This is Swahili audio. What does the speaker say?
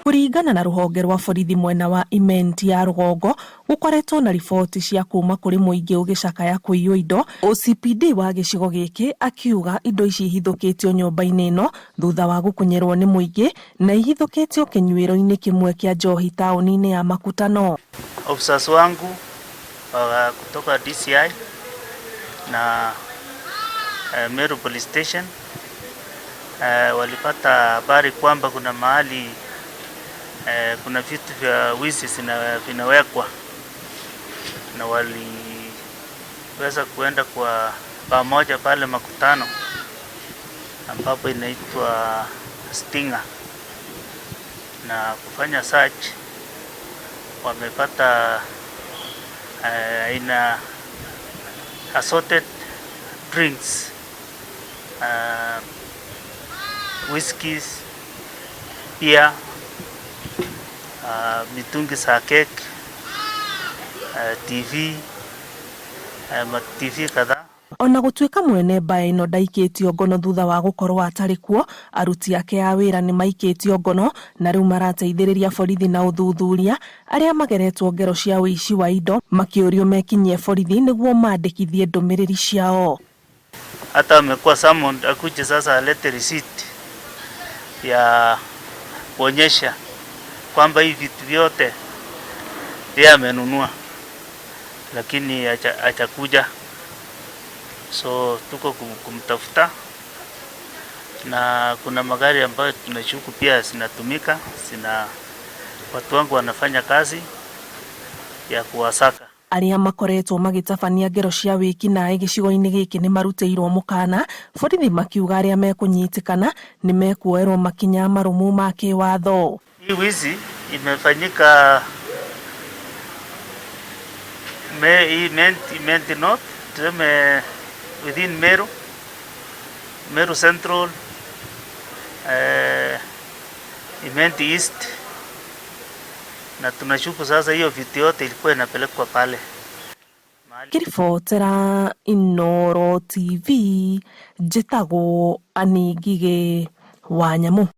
Kuringana na ruhonge rwa borithi mwena wa Imenti ya Rugongo, gukoretwo na riboti cia kuma kuri muingi ugicakaya kuiywo indo. OCPD wa gicigo giki akiuga indo ici ihithukitio nyumba-ini ino thutha wa gukunyirwo ni muingi na ihithukitio kinyuiro-ini kimwe kia njohi tauni-ini ya Makutano. Officers wangu kutoka DCI na Meru Police Station walipata habari kwamba kuna mahali kuna vitu vya wizi vinawekwa, na waliweza kuenda kwa pamoja pale Makutano ambapo inaitwa Stinger na kufanya search. Wamepata aina assorted drinks, whiskeys, beer, mitungi za kek, TV kadhaa. Ona gutuika mwene mbaya ino ndaikitio ngono thutha wa gukorwo atari kuo, aruti ake a wira ni maikitio ngono na riu marateithiriria borithi na uthuthuria aria mageretwo ngero cia uici wa indo makiurio mekinyie borithi niguo mandikithie ndumiriri ciao. Hata amekuwa summoned akuje sasa alete receipt ya kuonyesha kwamba hivi vitu vyote yeye amenunua, lakini hajakuja. So tuko kumtafuta, na kuna magari ambayo tunashuku pia zinatumika, watu wangu wanafanya kazi ya kuwasaka. Aria makoretwo magitabania ngero cia wiki na gicigo-ini giki ni maruteirwo mukana, borithi makiuga aria mekunyitikana ni mekuoerwo makinya marumu ma kiwatho. Hii wizi imefanyika Imenti North, tuseme within Meru Central, Imenti East, na tunashuku sasa hiyo vitu yote ilikuwa inapelekwa pale. Kiribotera Inooro TV, njitagwo Anigige Wanyamu.